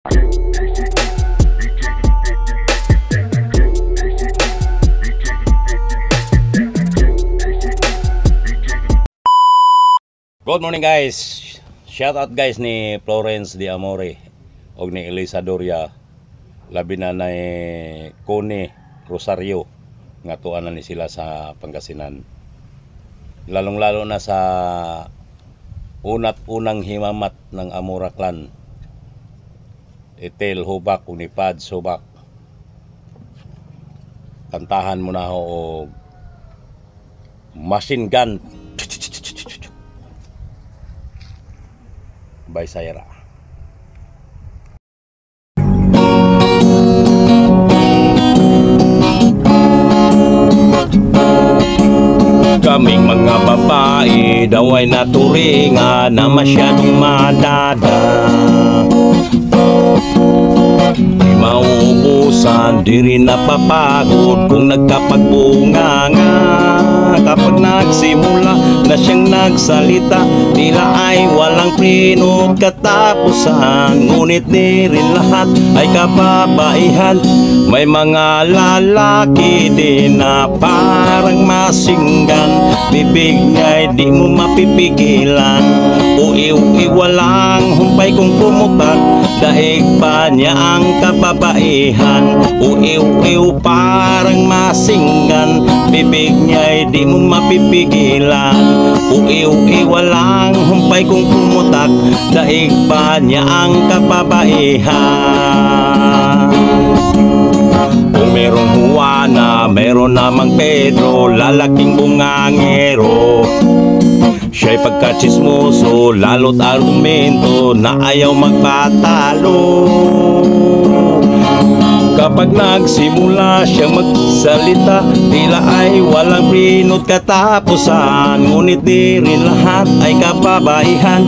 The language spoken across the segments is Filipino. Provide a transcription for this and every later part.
Good morning guys. Shout out guys ni Florence de Amore og ni Elisa Doria, labi na ni Connie Rosario nga tuan na ni sila sa Pangasinan. Lalong-lalo na sa unat-unang himamat ng Amora clan. Etel Hubak ug ni Pad Subak. Kantahan mo na og Machine Gun by Sayra. Kaming mga babae daw ay naturingan na masyadong madada. Di mauubusan, di rin napapagod kung nagkapagbunganga. Kapag nagsimula na siyang nagsalita, tila ay walang pinot katapusan. Ngunit di rin lahat ay kababaihan. May mga lalaki din na parang masinggan. Bibig niya'y di mo mapipigilan. Uiw-iw walang humpay kung pumutak. Daig pa niya ang kababaihan. Uiw-iw parang masinggan. Bibig niya'y di mo mapipigilan. Uiw-iw walang humpay kung pumutak. Daig pa niya ang kababaihan. Kung merong Juana, meron namang Pedro, lalaking bungangero. Siya'y pagkachismoso, lalo't argumento na ayaw magpatalo. Kapag nagsimula siyang magsalita, tila ay walang pinot katapusan. Ngunit di rin lahat ay kababaihan.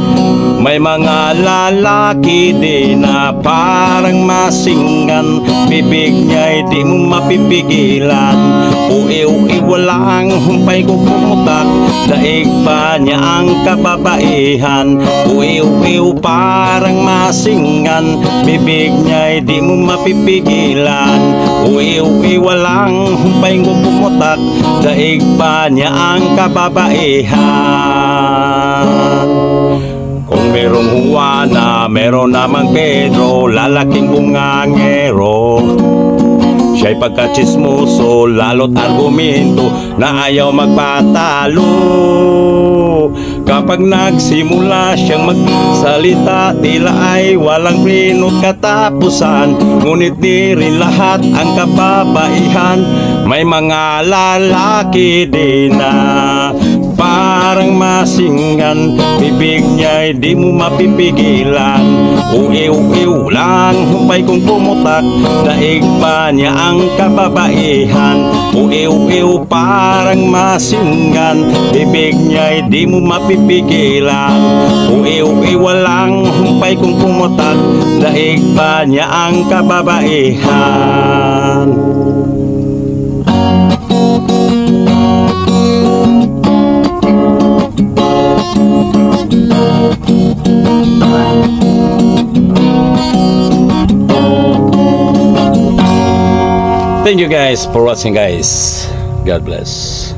May mga lalaki din na parang masinggan. Bibig niya'y di mo mapipigilan. Uiw-iw walang humpay kung pumutak. Daig pa niya ang kababaihan. Uiw-iw parang masinggan. Bibig niya'y di mo mapipigilan. Uiw-iw walang humpay kung pumutak. Daig pa niya ang kababaihan. Kung merong Juana, meron namang Pedro, lalaking bungangero. Siya'y pagkachismoso, lalo't argumento na ayaw magpatalo. Kapag nagsimula siyang magsalita, tila ay walang pinot katapusan. Ngunit di rin lahat ang kababaihan. May mga lalaki din na parang masinggan. Bibig niya'y di mo mapipigilan. Uiw-iw lang humpay kung pumutak. Daig pa niya ang kababaihan. Uiw-iw parang masinggan. Bibig niya'y di mo mapipigilan. Uiw-iw walang humpay kung pumutak. Daig pa niya ang kababaihan. Thank you guys for watching guys. God bless.